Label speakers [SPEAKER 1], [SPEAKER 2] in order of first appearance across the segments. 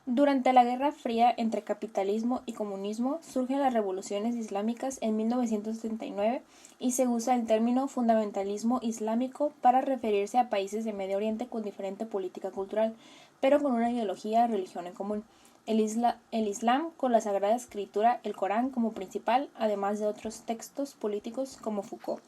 [SPEAKER 1] Durante la Guerra Fría entre capitalismo y comunismo surgen las revoluciones islámicas en 1979 y se usa el término fundamentalismo islámico para referirse a países de Medio Oriente con diferente política cultural, pero con una ideología y religión en común. El Islam con la Sagrada Escritura, el Corán, como principal, además de otros textos políticos como Foucault.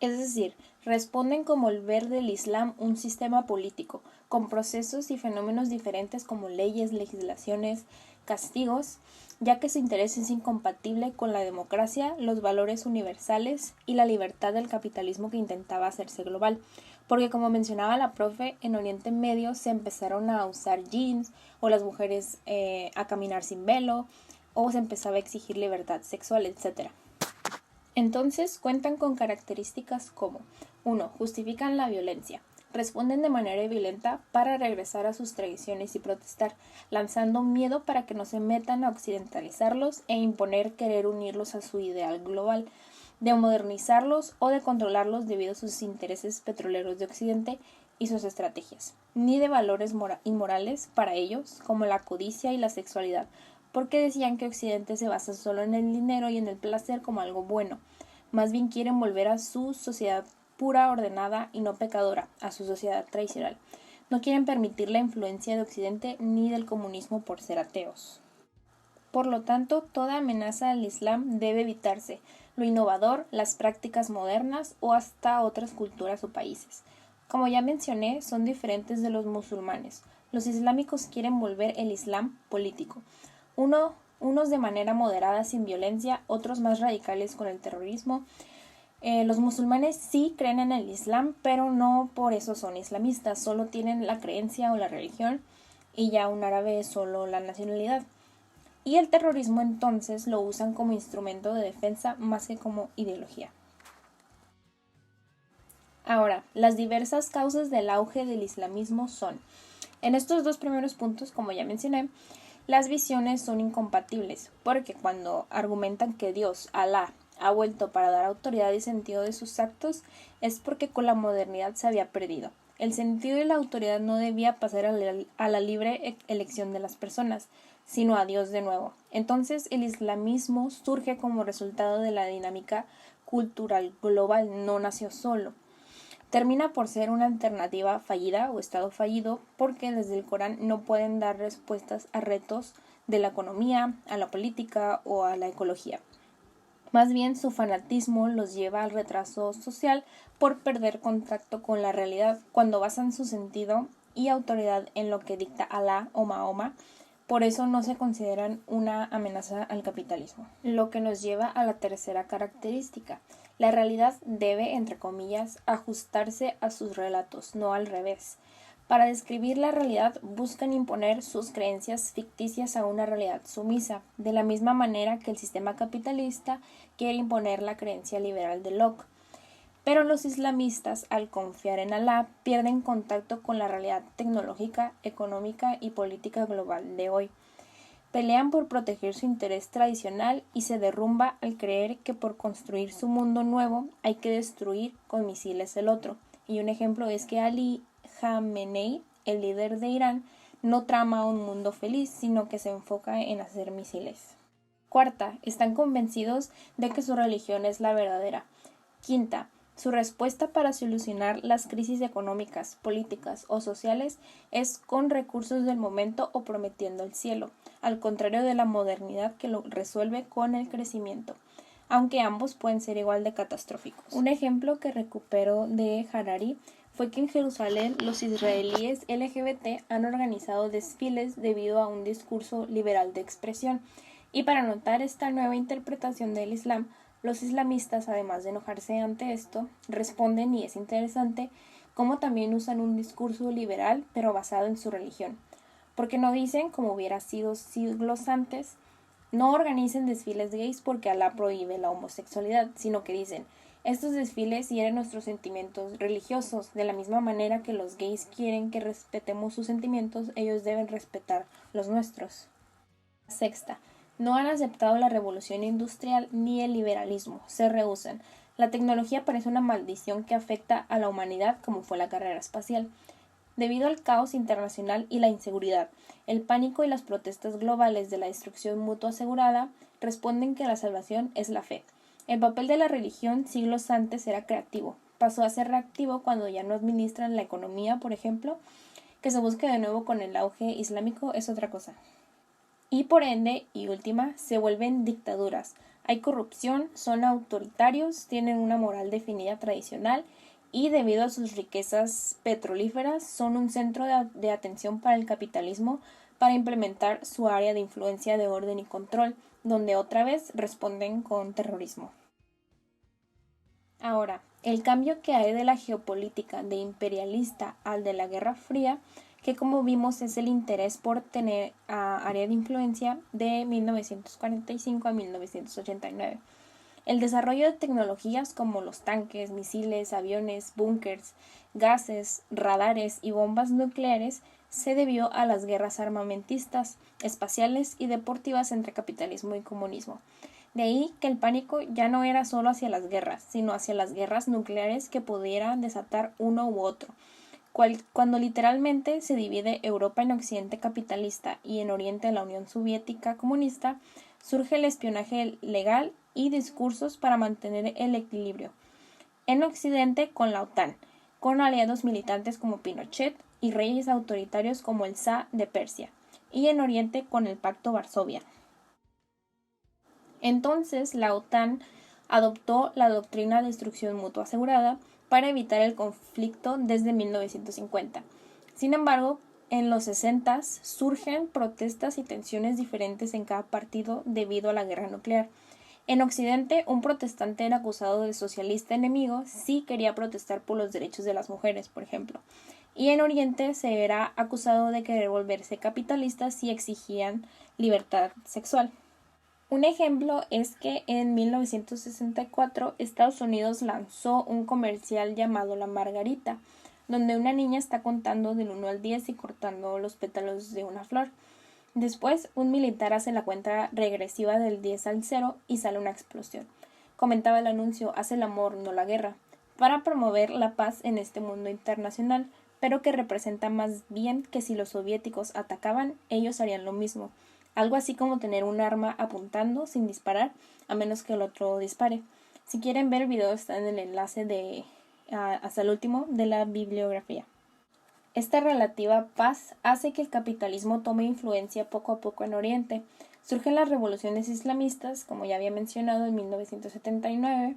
[SPEAKER 1] Es decir, responden como el ver del Islam un sistema político, con procesos y fenómenos diferentes como leyes, legislaciones, castigos, ya que su interés es incompatible con la democracia, los valores universales y la libertad del capitalismo que intentaba hacerse global. Porque como mencionaba la profe, en Oriente Medio se empezaron a usar jeans o las mujeres a caminar sin velo o se empezaba a exigir libertad sexual, etc. Entonces cuentan con características como 1. Justifican la violencia. Responden de manera violenta para regresar a sus tradiciones y protestar, lanzando miedo para que no se metan a occidentalizarlos e imponer querer unirlos a su ideal global, de modernizarlos o de controlarlos debido a sus intereses petroleros de Occidente y sus estrategias, ni de valores inmorales para ellos, como la codicia y la sexualidad, porque decían que Occidente se basa solo en el dinero y en el placer como algo bueno. Más bien quieren volver a su sociedad pura, ordenada y no pecadora, a su sociedad tradicional. No quieren permitir la influencia de Occidente ni del comunismo por ser ateos. Por lo tanto, toda amenaza al Islam debe evitarse, lo innovador, las prácticas modernas o hasta otras culturas o países. Como ya mencioné, son diferentes de los musulmanes. Los islámicos quieren volver el Islam político. Unos de manera moderada sin violencia, otros más radicales con el terrorismo. Los musulmanes sí creen en el Islam, pero no por eso son islamistas, solo tienen la creencia o la religión y ya un árabe es solo la nacionalidad. Y el terrorismo entonces lo usan como instrumento de defensa más que como ideología. Ahora, las diversas causas del auge del islamismo son, en estos dos primeros puntos, como ya mencioné, las visiones son incompatibles, porque cuando argumentan que Dios, Alá, ha vuelto para dar autoridad y sentido de sus actos, es porque con la modernidad se había perdido. El sentido y la autoridad no debía pasar a la libre elección de las personas, sino a Dios de nuevo. Entonces el islamismo surge como resultado de la dinámica cultural global, no nació solo. Termina por ser una alternativa fallida o estado fallido porque desde el Corán no pueden dar respuestas a retos de la economía, a la política o a la ecología. Más bien su fanatismo los lleva al retraso social por perder contacto con la realidad cuando basan su sentido y autoridad en lo que dicta Alá o Mahoma. Por eso no se consideran una amenaza al capitalismo. Lo que nos lleva a la tercera característica. La realidad debe, entre comillas, ajustarse a sus relatos, no al revés. Para describir la realidad buscan imponer sus creencias ficticias a una realidad sumisa, de la misma manera que el sistema capitalista quiere imponer la creencia liberal de Locke. Pero los islamistas, al confiar en Alá, pierden contacto con la realidad tecnológica, económica y política global de hoy. Pelean por proteger su interés tradicional y se derrumba al creer que por construir su mundo nuevo hay que destruir con misiles el otro. Y un ejemplo es que Ali Khamenei, el líder de Irán, no trama un mundo feliz, sino que se enfoca en hacer misiles. Cuarta, están convencidos de que su religión es la verdadera. Quinta, su respuesta para solucionar las crisis económicas, políticas o sociales es con recursos del momento o prometiendo el cielo, al contrario de la modernidad que lo resuelve con el crecimiento, aunque ambos pueden ser igual de catastróficos. Un ejemplo que recupero de Harari fue que en Jerusalén los israelíes LGBT han organizado desfiles debido a un discurso liberal de expresión, y para notar esta nueva interpretación del Islam, los islamistas, además de enojarse ante esto, responden, y es interesante, cómo también usan un discurso liberal pero basado en su religión. Porque no dicen, como hubiera sido siglos antes, no organicen desfiles gays porque Alá prohíbe la homosexualidad, sino que dicen, estos desfiles hieren nuestros sentimientos religiosos, de la misma manera que los gays quieren que respetemos sus sentimientos, ellos deben respetar los nuestros. Sexta, no han aceptado la revolución industrial ni el liberalismo, se rehúsan. La tecnología parece una maldición que afecta a la humanidad como fue la carrera espacial. Debido al caos internacional y la inseguridad, el pánico y las protestas globales de la destrucción mutua asegurada responden que la salvación es la fe. El papel de la religión siglos antes era creativo, pasó a ser reactivo cuando ya no administran la economía, por ejemplo, que se busque de nuevo con el auge islámico es otra cosa. Y por ende, y última, se vuelven dictaduras. Hay corrupción, son autoritarios, tienen una moral definida tradicional y debido a sus riquezas petrolíferas son un centro de atención para el capitalismo para implementar su área de influencia de orden y control, donde otra vez responden con terrorismo. Ahora, el cambio que hay de la geopolítica de imperialista al de la Guerra Fría, que como vimos es el interés por tener área de influencia de 1945 a 1989. El desarrollo de tecnologías como los tanques, misiles, aviones, búnkers, gases, radares y bombas nucleares se debió a las guerras armamentistas, espaciales y deportivas entre capitalismo y comunismo. De ahí que el pánico ya no era solo hacia las guerras, sino hacia las guerras nucleares que pudieran desatar uno u otro. Cuando literalmente se divide Europa en Occidente capitalista y en Oriente la Unión Soviética comunista, surge el espionaje legal y discursos para mantener el equilibrio. En Occidente con la OTAN, con aliados militantes como Pinochet y reyes autoritarios como el Shah de Persia, y en Oriente con el Pacto Varsovia. Entonces la OTAN adoptó la doctrina de destrucción mutua asegurada para evitar el conflicto desde 1950. Sin embargo, en los 60 surgen protestas y tensiones diferentes en cada partido debido a la guerra nuclear. En Occidente, un protestante era acusado de socialista enemigo si quería protestar por los derechos de las mujeres, por ejemplo. Y en Oriente se era acusado de querer volverse capitalista si exigían libertad sexual. Un ejemplo es que en 1964 Estados Unidos lanzó un comercial llamado La Margarita, donde una niña está contando del 1 al 10 y cortando los pétalos de una flor. Después, un militar hace la cuenta regresiva del 10 al 0 y sale una explosión. Comentaba el anuncio "Haz el amor, no la guerra", para promover la paz en este mundo internacional, pero que representa más bien que si los soviéticos atacaban, ellos harían lo mismo. Algo así como tener un arma apuntando sin disparar, a menos que el otro dispare. Si quieren ver el video está en el enlace hasta el último de la bibliografía. Esta relativa paz hace que el capitalismo tome influencia poco a poco en Oriente. Surgen las revoluciones islamistas, como ya había mencionado en 1979,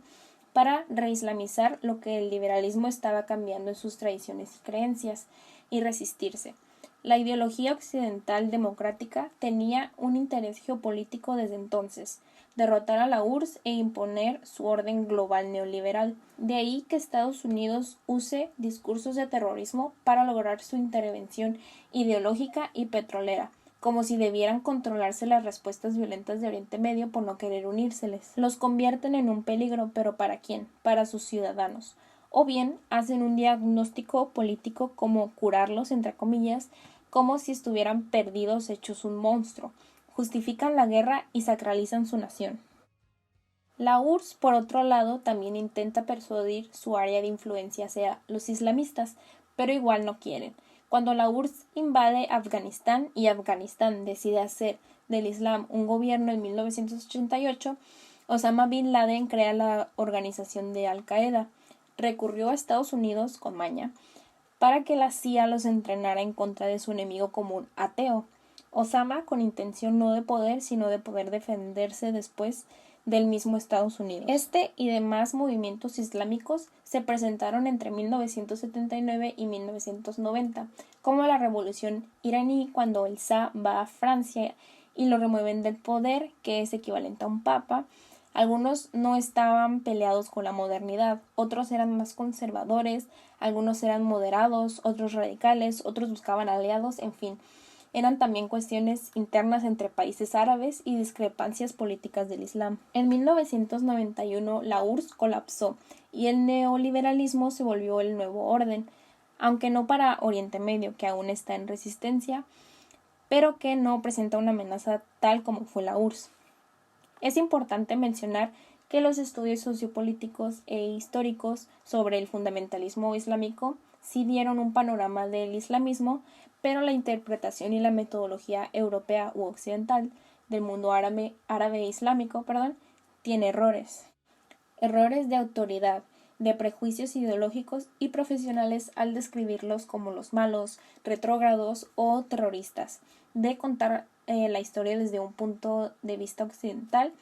[SPEAKER 1] para reislamizar lo que el liberalismo estaba cambiando en sus tradiciones y creencias, y resistirse. La ideología occidental democrática tenía un interés geopolítico desde entonces, derrotar a la URSS e imponer su orden global neoliberal. De ahí que Estados Unidos use discursos de terrorismo para lograr su intervención ideológica y petrolera, como si debieran controlarse las respuestas violentas de Oriente Medio por no querer unírseles. Los convierten en un peligro, pero ¿para quién? Para sus ciudadanos. O bien hacen un diagnóstico político como curarlos, entre comillas, como si estuvieran perdidos hechos un monstruo. Justifican la guerra y sacralizan su nación. La URSS, por otro lado, también intenta persuadir su área de influencia hacia los islamistas, pero igual no quieren. Cuando la URSS invade Afganistán y Afganistán decide hacer del Islam un gobierno en 1988, Osama Bin Laden crea la organización de Al-Qaeda. Recurrió a Estados Unidos con maña para que la CIA los entrenara en contra de su enemigo común ateo. Osama con intención no de poder, sino de poder defenderse después del mismo Estados Unidos. Este y demás movimientos islámicos se presentaron entre 1979 y 1990, como la revolución iraní cuando el Shah va a Francia y lo remueven del poder, que es equivalente a un papa. Algunos no estaban peleados con la modernidad, otros eran más conservadores, algunos eran moderados, otros radicales, otros buscaban aliados, en fin. Eran también cuestiones internas entre países árabes y discrepancias políticas del Islam. En 1991 la URSS colapsó y el neoliberalismo se volvió el nuevo orden, aunque no para Oriente Medio, que aún está en resistencia, pero que no presenta una amenaza tal como fue la URSS. Es importante mencionar que los estudios sociopolíticos e históricos sobre el fundamentalismo islámico sí dieron un panorama del islamismo, pero la interpretación y la metodología europea u occidental del mundo árabe e islámico, tiene errores. Errores de autoridad, de prejuicios ideológicos y profesionales al describirlos como los malos, retrógrados o terroristas, de contar la historia desde un punto de vista occidental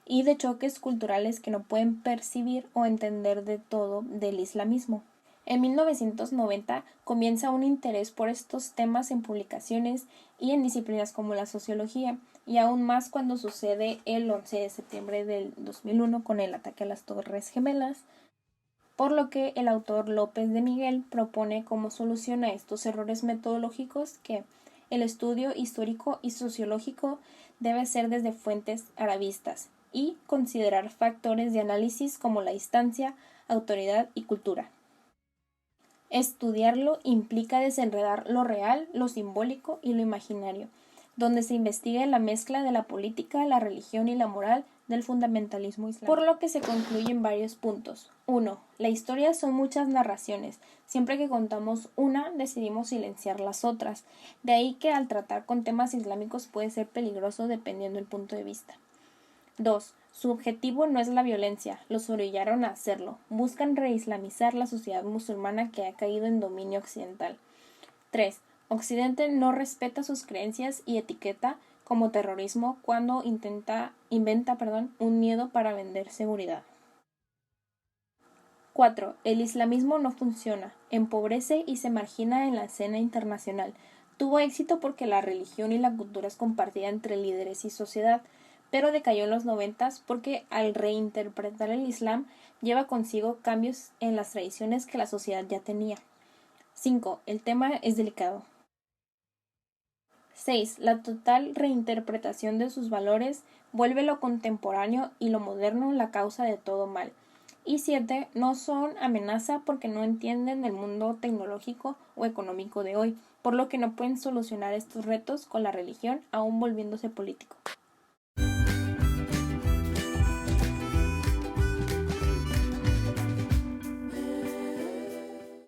[SPEAKER 1] y de choques culturales que no pueden percibir o entender de todo del islamismo. En 1990 comienza un interés por estos temas en publicaciones y en disciplinas como la sociología, y aún más cuando sucede el 11 de septiembre del 2001 con el ataque a las Torres Gemelas, por lo que el autor López de Miguel propone como solución a estos errores metodológicos que el estudio histórico y sociológico debe ser desde fuentes arabistas y considerar factores de análisis como la instancia, autoridad y cultura. Estudiarlo implica desenredar lo real, lo simbólico y lo imaginario, donde se investiga la mezcla de la política, la religión y la moral del fundamentalismo islámico. Por lo que se concluyen varios puntos. 1. La historia son muchas narraciones. Siempre que contamos una, decidimos silenciar las otras. De ahí que al tratar con temas islámicos puede ser peligroso dependiendo del punto de vista. 2. Su objetivo no es la violencia, los orillaron a hacerlo. Buscan reislamizar la sociedad musulmana que ha caído en dominio occidental. 3. Occidente no respeta sus creencias y etiqueta como terrorismo cuando inventa un miedo para vender seguridad. 4. El islamismo no funciona, empobrece y se margina en la escena internacional. Tuvo éxito porque la religión y la cultura es compartida entre líderes y sociedad, pero decayó en los 90 porque al reinterpretar el Islam lleva consigo cambios en las tradiciones que la sociedad ya tenía. 5. El tema es delicado. 6. La total reinterpretación de sus valores vuelve lo contemporáneo y lo moderno la causa de todo mal. Y 7. No son amenaza porque no entienden el mundo tecnológico o económico de hoy, por lo que no pueden solucionar estos retos con la religión, aún volviéndose político.